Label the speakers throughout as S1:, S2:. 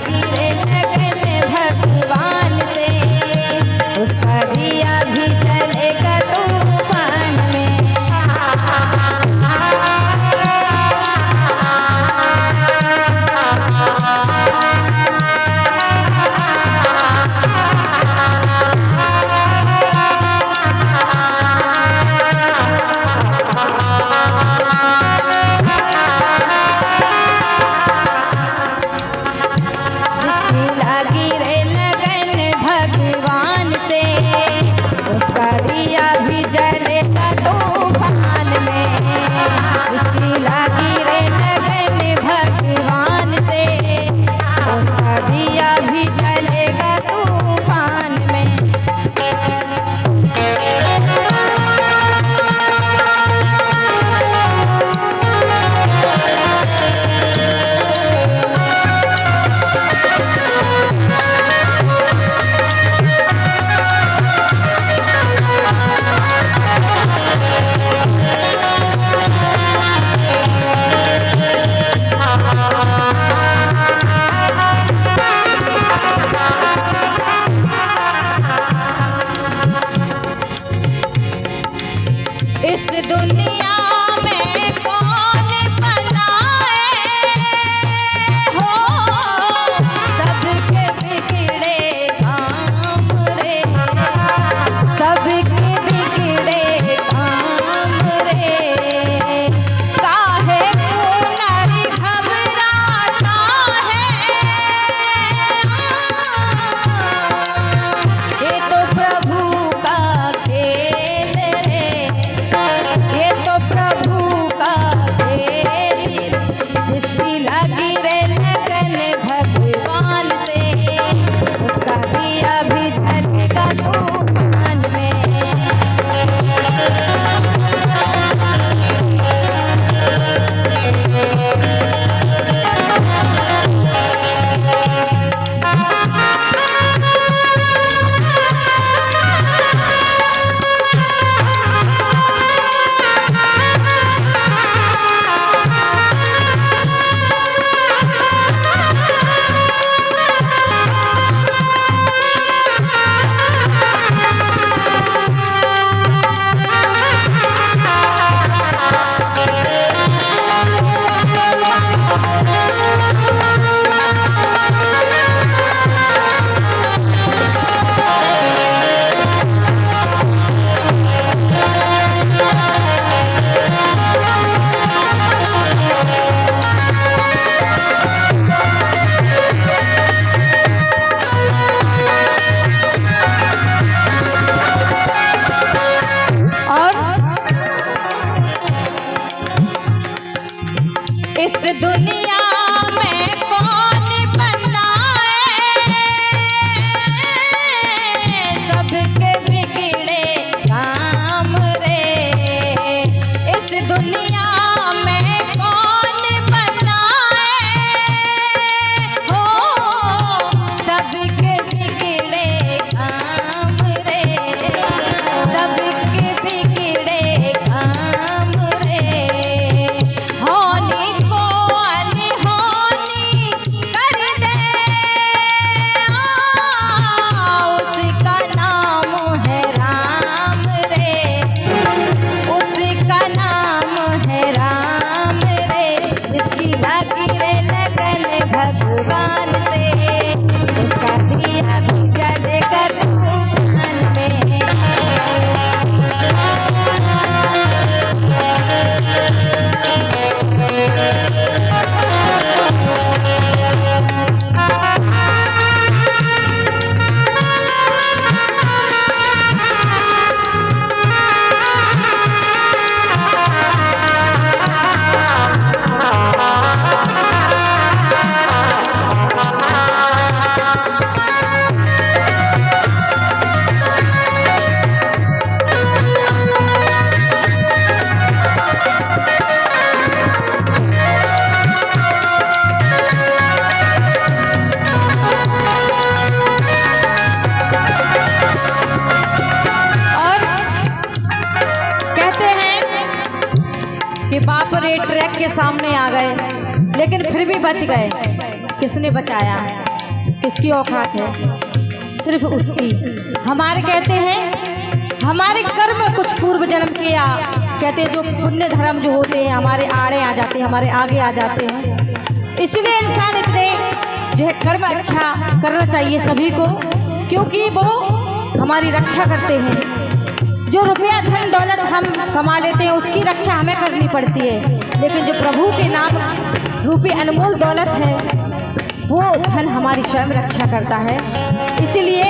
S1: लागी रे लगन भगवान से, उसका दिया भी जलेगा तूफान में। लागी रे लगन भगवान से, उसका दिया भी जलेगा तूफान में। इसकी लागी रे लगन भगवान से, उसका दिया भी जलेगा तूफान में। इस दुनिया में कौन बनाए हो, सबके बिगड़े काम रे, सबके बिगड़े काम रे। काहे को नारी घबराता है, ये तो प्रभु का खेल रे, ये तो प्रभु का खेल। जिसकी लगी रे लगन भगवान से, उसका दिया भी जलेगा तूफान में। इस दुनिया में कौन बनाए, सबके बिगड़े काम रे। इस दुनिया में कौन बनाए हो, सबके बिगड़े काम रे, सबके बिगड़े काम रे। होनी को अनहोनी कर दे, उसका नाम है राम रे, उसका नाम है राम रे। जिसकी लगी रे लगन भगवान से, उसका दिया भी जलेगा तूफान में। कि बाप रे ट्रक के सामने आ गए, लेकिन फिर भी बच गए। किसने बचाया? किसकी औकात है? सिर्फ उसकी। हमारे कहते हैं हमारे कर्म कुछ पूर्व जन्म के कहते हैं जो पुण्य धर्म जो होते हैं हमारे आड़े आ जाते हैं, हमारे आगे आ जाते हैं। इसलिए इंसान इतने जो है कर्म अच्छा करना चाहिए सभी को, क्योंकि वो हमारी रक्षा करते हैं। जो रुपया धन दौलत हम कमा लेते हैं उसकी रक्षा हमें करनी पड़ती है, लेकिन जो प्रभु के नाम रूपी अनमोल दौलत है वो धन हमारी स्वयं रक्षा करता है। इसलिए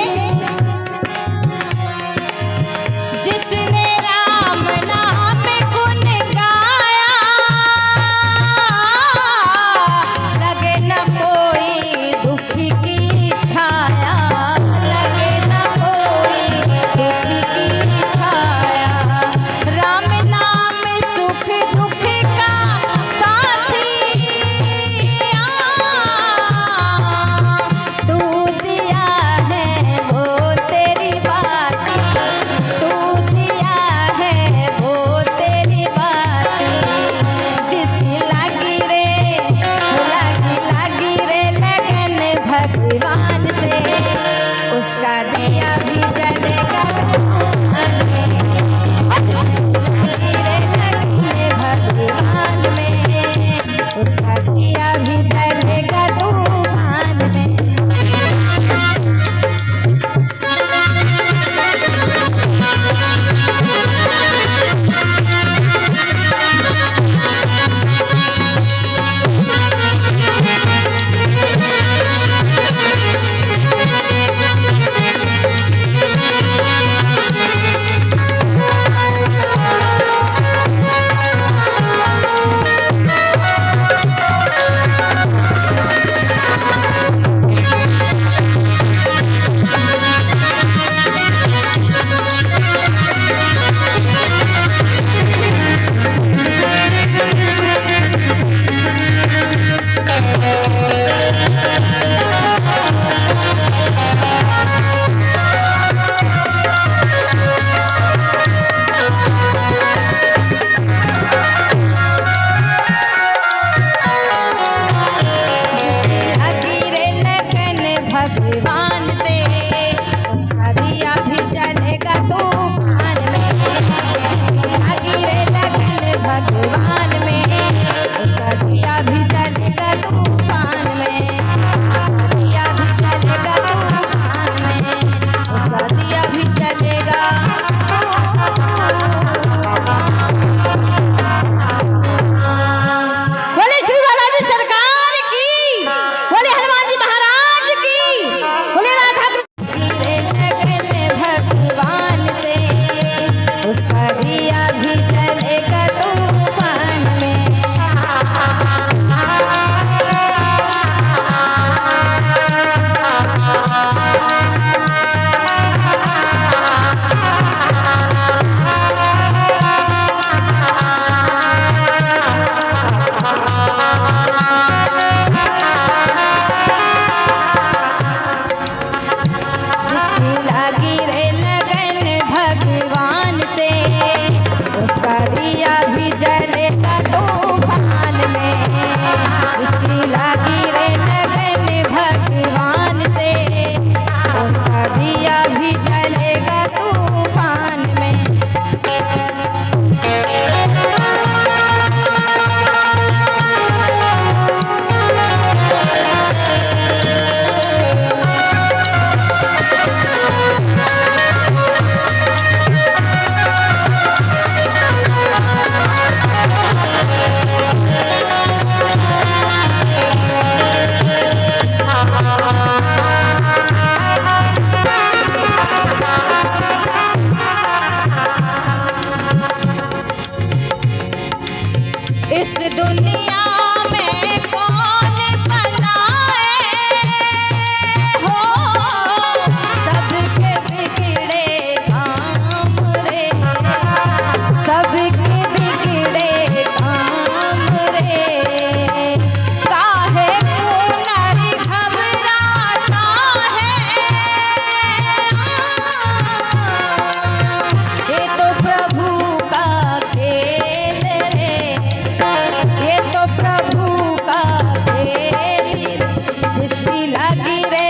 S1: जिसने राम नाम गुण गाया लगे न कोई दुखी की छाया, लगे न कोई दुखी की छाया। राम नाम सुख दुख का साथी, तू दिया है वो तेरी बात, तू दिया है वो तेरी बात। जिसकी लागी रे लगन भगवान से, उसका दिया भी जलेगा भगवान में, उसका दिया भी जलेगा तूफान में। भगवान से, उसका दिया भी जलेगा तूफान में। लगी रे लगन भगवान में, उसका दिया भी जलेगा तूफान में, उसका दिया भी जलेगा तूफान में, उसका दिया भी जलेगा। बोले श्री बालाजी सरकार की, बोले हनुमान जी महाराज की, बोले राधा लगन भगवान से, उसका दिया भी जलेगा तूफान में। जिसकी लगी रे लगन भगवान से, उसका दिया भी जलेगा तूफान में। जिसकी लगी रे लगन भगवान से, उसका दिया भी जलेगा तूफान में। इस दुनिया में कौन बनाए हो सबके बिगड़े काम रे, सबके बिगड़े काम रे। काहे को नारी घबराता है, ये तो प्रभु का खेल रे, ये तो प्रभु का खेल। जिसकी लगी रे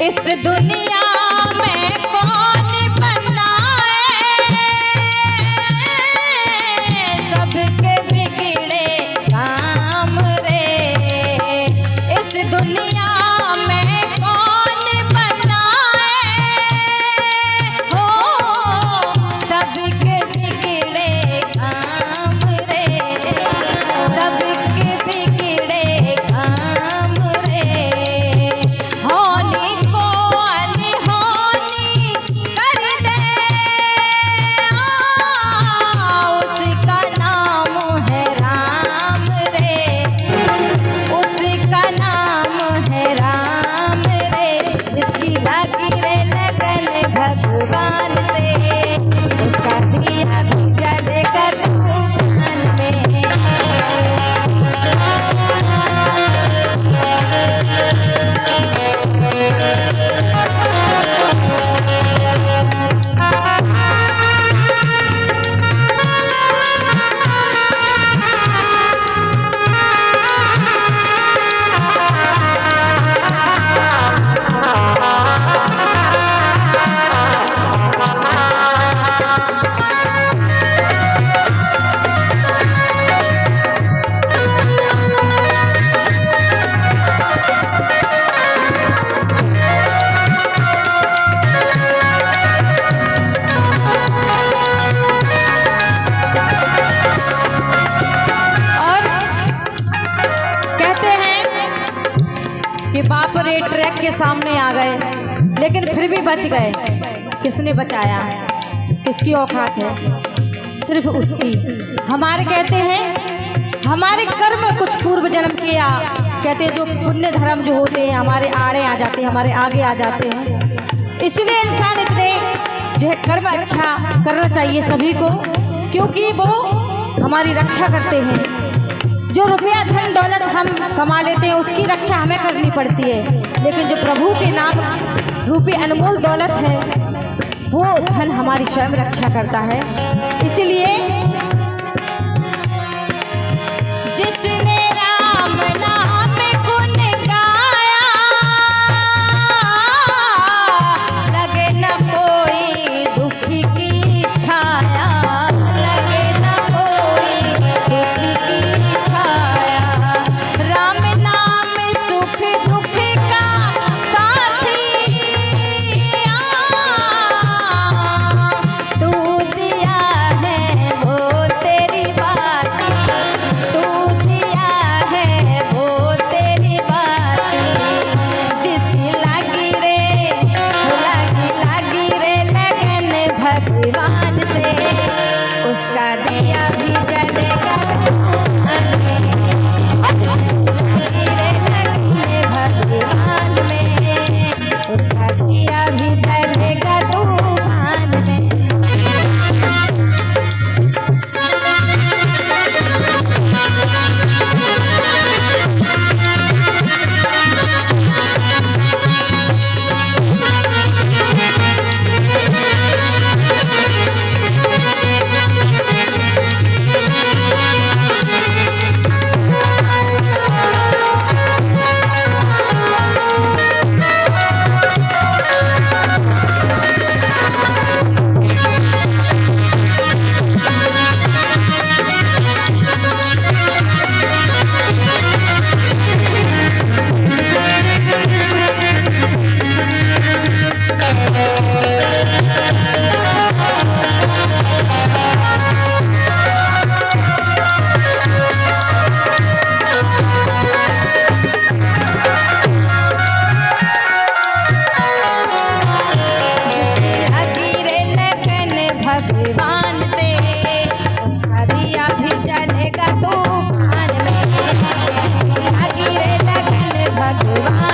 S1: इस दुनिया में कौन बनाए सबके बिगड़े काम रे। इस दुनिया में कौन बनाए हो सबके बिगड़े काम रे। सबके बिगड़े काम रे। होनी को अनहोनी कर दे उसका नाम है राम रे। उसका नाम है राम रे। जिसकी लगी रे लगन भगवान से उसका दिया भी जलेगा तूफान में। कि बाप रे ट्रैक के सामने आ गए लेकिन फिर भी बच गए। किसने बचाया? किसकी औकात है? सिर्फ उसकी। हमारे कहते हैं हमारे कर्म कुछ पूर्व जन्म किया, कहते हैं जो पुण्य धर्म जो होते हैं हमारे आड़े आ जाते हैं, हमारे आगे आ जाते हैं। इसलिए इंसान इतने जो है कर्म अच्छा करना चाहिए सभी को, क्योंकि वो हमारी रक्षा करते हैं। जो रुपया धन दौलत हम कमा लेते हैं उसकी रक्षा हमें करनी पड़ती है, लेकिन जो प्रभु के नाम रूपी अनमोल दौलत है वो धन हमारी स्वयं रक्षा करता है। इसलिए जिसने राम नाम गुण गाया लगे न कोई दुखी की छाया। लगे न कोई दुखी की छाया। राम नाम सुख दुख का साथी तू दिया है वो तेरी बात। तू दिया है वो तेरी बात। जिसकी लागी रे लगन भगवान से उसका दिया भी जलेगा भगवान में। उसका दिया भी जलेगा तूफान में। भगवान से उसका दिया भी जलेगा तूफान में। लगी रे लगन भगवान